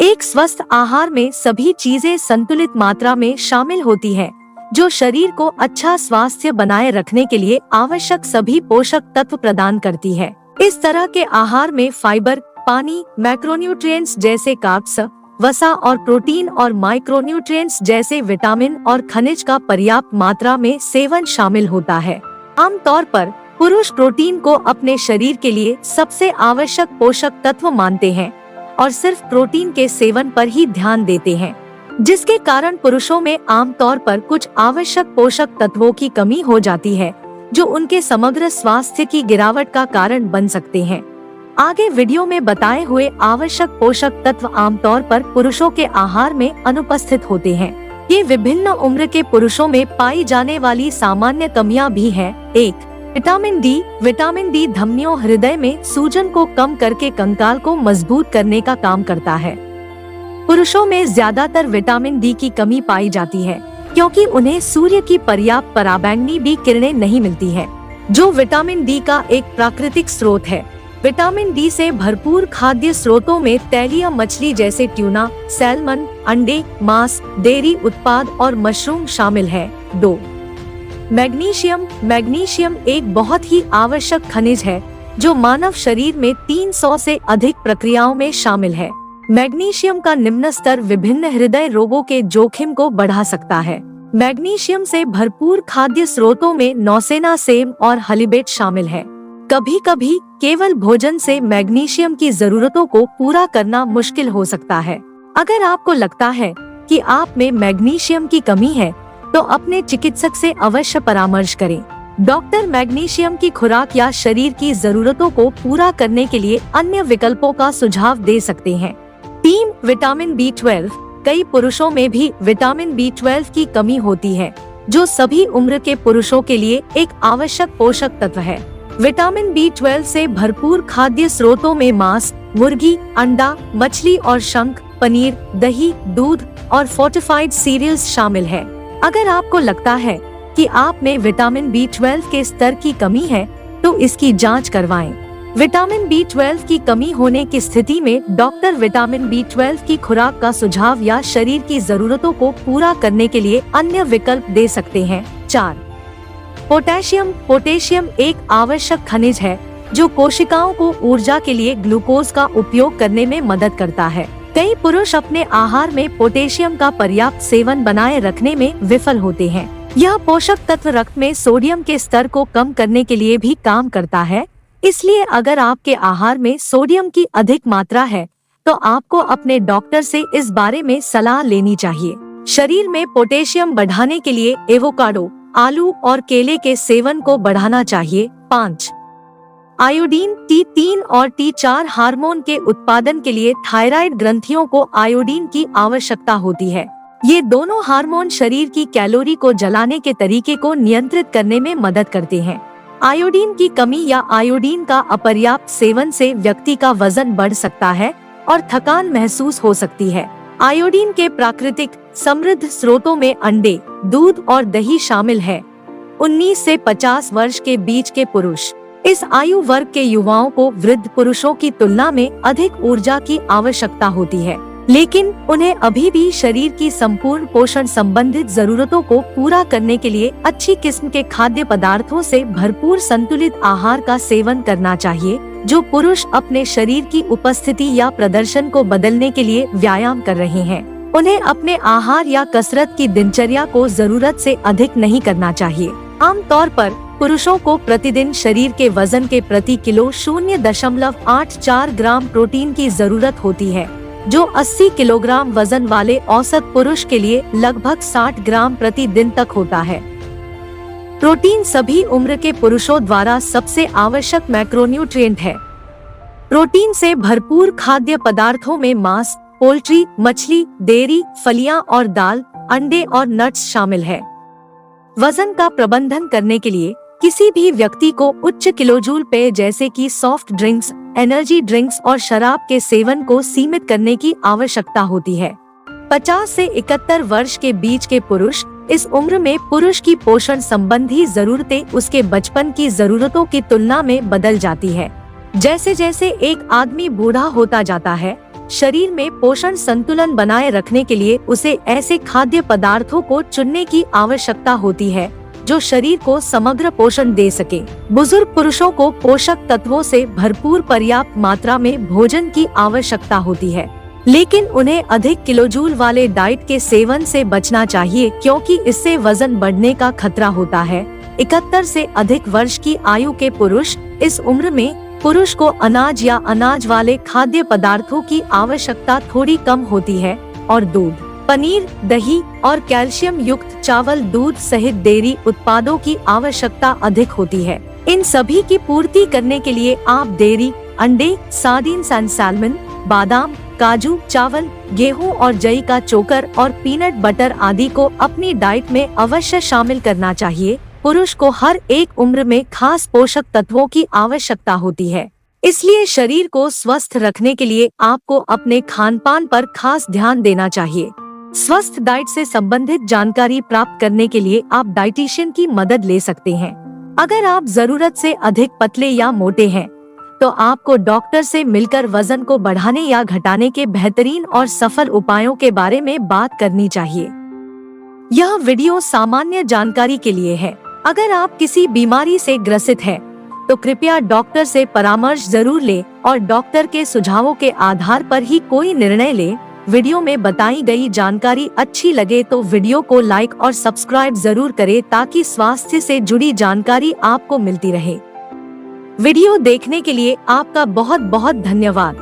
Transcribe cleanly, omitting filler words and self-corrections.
एक स्वस्थ आहार में सभी चीजें संतुलित मात्रा में शामिल होती हैं, जो शरीर को अच्छा स्वास्थ्य बनाए रखने के लिए आवश्यक सभी पोषक तत्व प्रदान करती है। इस तरह के आहार में फाइबर, पानी, मैक्रोन्यूट्रिएंट्स जैसे कार्ब्स, वसा और प्रोटीन और माइक्रोन्यूट्रिएंट्स जैसे विटामिन और खनिज का पर्याप्त मात्रा में सेवन शामिल होता है। आमतौर पर पुरुष प्रोटीन को अपने शरीर के लिए सबसे आवश्यक पोषक तत्व मानते हैं और सिर्फ प्रोटीन के सेवन पर ही ध्यान देते हैं, जिसके कारण पुरुषों में आमतौर पर कुछ आवश्यक पोषक तत्वों की कमी हो जाती है, जो उनके समग्र स्वास्थ्य की गिरावट का कारण बन सकते हैं। आगे वीडियो में बताए हुए आवश्यक पोषक तत्व आमतौर पर पुरुषों के आहार में अनुपस्थित होते हैं। ये विभिन्न उम्र के पुरुषों में पाई जाने वाली सामान्य कमियां भी हैं। 1. विटामिन डी धमनियों, हृदय में सूजन को कम करके कंकाल को मजबूत करने का काम करता है। पुरुषों में ज्यादातर विटामिन डी की कमी पाई जाती है, क्योंकि उन्हें सूर्य की पर्याप्त पराबैंगनी डी किरणें नहीं मिलती है, जो विटामिन डी का एक प्राकृतिक स्रोत है। विटामिन डी से भरपूर खाद्य स्रोतों में तैलीय मछली जैसे ट्यूना, सैल्मन, अंडे, मांस, डेयरी उत्पाद और मशरूम शामिल है। 2. मैग्नीशियम एक बहुत ही आवश्यक खनिज है, जो मानव शरीर में 300 से अधिक प्रक्रियाओं में शामिल है। मैग्नीशियम का निम्न स्तर विभिन्न हृदय रोगों के जोखिम को बढ़ा सकता है। मैग्नीशियम से भरपूर खाद्य स्रोतों में नौसेना सेम और हलीबेट शामिल है। कभी कभी केवल भोजन से मैग्नीशियम की जरूरतों को पूरा करना मुश्किल हो सकता है। अगर आपको लगता है कि आप में मैग्नीशियम की कमी है, तो अपने चिकित्सक से अवश्य परामर्श करें। डॉक्टर मैग्नीशियम की खुराक या शरीर की जरूरतों को पूरा करने के लिए अन्य विकल्पों का सुझाव दे सकते हैं। 3. विटामिन B12 कई पुरुषों में भी विटामिन B12 की कमी होती है, जो सभी उम्र के पुरुषों के लिए एक आवश्यक पोषक तत्व है। विटामिन B12 से भरपूर खाद्य स्रोतों में मांस, मुर्गी, अंडा, मछली और शंख, पनीर, दही, दूध और फोर्टिफाइड सीरियल्स शामिल है। अगर आपको लगता है कि आप में विटामिन B12 के स्तर की कमी है, तो इसकी जांच करवाएं। विटामिन B12 की कमी होने की स्थिति में डॉक्टर विटामिन B12 की खुराक का सुझाव या शरीर की जरूरतों को पूरा करने के लिए अन्य विकल्प दे सकते हैं। 4. पोटेशियम एक आवश्यक खनिज है, जो कोशिकाओं को ऊर्जा के लिए ग्लूकोज का उपयोग करने में मदद करता है। कई पुरुष अपने आहार में पोटेशियम का पर्याप्त सेवन बनाए रखने में विफल होते हैं। यह पोषक तत्व रक्त में सोडियम के स्तर को कम करने के लिए भी काम करता है। इसलिए अगर आपके आहार में सोडियम की अधिक मात्रा है, तो आपको अपने डॉक्टर से इस बारे में सलाह लेनी चाहिए। शरीर में पोटेशियम बढ़ाने के लिए एवोकाडो, आलू और केले के सेवन को बढ़ाना चाहिए। 5. आयोडीन T3 और T4 हार्मोन के उत्पादन के लिए थायराइड ग्रंथियों को आयोडीन की आवश्यकता होती है। ये दोनों हार्मोन शरीर की कैलोरी को जलाने के तरीके को नियंत्रित करने में मदद करते हैं। आयोडीन की कमी या आयोडीन का अपर्याप्त सेवन से व्यक्ति का वजन बढ़ सकता है और थकान महसूस हो सकती है। आयोडीन के प्राकृतिक समृद्ध स्रोतों में अंडे, दूध और दही शामिल है। 19 से 50 वर्ष के बीच के पुरुष, इस आयु वर्ग के युवाओं को वृद्ध पुरुषों की तुलना में अधिक ऊर्जा की आवश्यकता होती है, लेकिन उन्हें अभी भी शरीर की संपूर्ण पोषण संबंधित जरूरतों को पूरा करने के लिए अच्छी किस्म के खाद्य पदार्थों से भरपूर संतुलित आहार का सेवन करना चाहिए, जो पुरुष अपने शरीर की उपस्थिति या प्रदर्शन को बदलने के लिए व्यायाम कर रहे हैं। उन्हें अपने आहार या कसरत की दिनचर्या को जरूरत से अधिक नहीं करना चाहिए। आमतौर पर पुरुषों को प्रतिदिन शरीर के वजन के प्रति किलो 0.84 ग्राम प्रोटीन की जरूरत होती है, जो 80 किलोग्राम वजन वाले औसत पुरुष के लिए लगभग 60 ग्राम प्रति दिन तक होता है। प्रोटीन सभी उम्र के पुरुषों द्वारा सबसे आवश्यक मैक्रोन्यूट्रिएंट है। प्रोटीन से भरपूर खाद्य पदार्थों में मांस, पोल्ट्री, मछली, डेयरी, फलियां और दाल, अंडे और नट्स शामिल है। वजन का प्रबंधन करने के लिए किसी भी व्यक्ति को उच्च किलोजूल पेय जैसे कि सॉफ्ट ड्रिंक्स, एनर्जी ड्रिंक्स और शराब के सेवन को सीमित करने की आवश्यकता होती है। 50 से 71 वर्ष के बीच के पुरुष, इस उम्र में पुरुष की पोषण संबंधी जरूरतें उसके बचपन की जरूरतों की तुलना में बदल जाती है। जैसे जैसे एक आदमी बूढ़ा होता जाता है, शरीर में पोषण संतुलन बनाए रखने के लिए उसे ऐसे खाद्य पदार्थों को चुनने की आवश्यकता होती है जो शरीर को समग्र पोषण दे सके। बुजुर्ग पुरुषों को पोषक तत्वों से भरपूर पर्याप्त मात्रा में भोजन की आवश्यकता होती है, लेकिन उन्हें अधिक किलोजूल वाले डाइट के सेवन से बचना चाहिए क्योंकि इससे वजन बढ़ने का खतरा होता है। 71 से अधिक वर्ष की आयु के पुरुष, इस उम्र में पुरुष को अनाज या अनाज वाले खाद्य पदार्थों की आवश्यकता थोड़ी कम होती है और दूध, पनीर, दही और कैल्शियम युक्त चावल, दूध सहित डेयरी उत्पादों की आवश्यकता अधिक होती है। इन सभी की पूर्ति करने के लिए आप डेयरी, अंडे, सार्डिन्स एंड सैल्मन, बादाम, काजू, चावल, गेहूं और जई का चोकर और पीनट बटर आदि को अपनी डाइट में अवश्य शामिल करना चाहिए। पुरुष को हर एक उम्र में खास पोषक तत्वों की आवश्यकता होती है, इसलिए शरीर को स्वस्थ रखने के लिए आपको अपने खान पान पर खास ध्यान देना चाहिए। स्वस्थ डाइट से संबंधित जानकारी प्राप्त करने के लिए आप डाइटिशियन की मदद ले सकते हैं। अगर आप जरूरत से अधिक पतले या मोटे हैं तो आपको डॉक्टर से मिलकर वजन को बढ़ाने या घटाने के बेहतरीन और सफल उपायों के बारे में बात करनी चाहिए। यह वीडियो सामान्य जानकारी के लिए है। अगर आप किसी बीमारी से ग्रसित हैं, तो कृपया डॉक्टर से परामर्श जरूर लें और डॉक्टर के सुझावों के आधार पर ही कोई निर्णय लें। वीडियो में बताई गई जानकारी अच्छी लगे तो वीडियो को लाइक और सब्सक्राइब जरूर करें ताकि स्वास्थ्य से जुड़ी जानकारी आपको मिलती रहे। वीडियो देखने के लिए आपका बहुत बहुत धन्यवाद।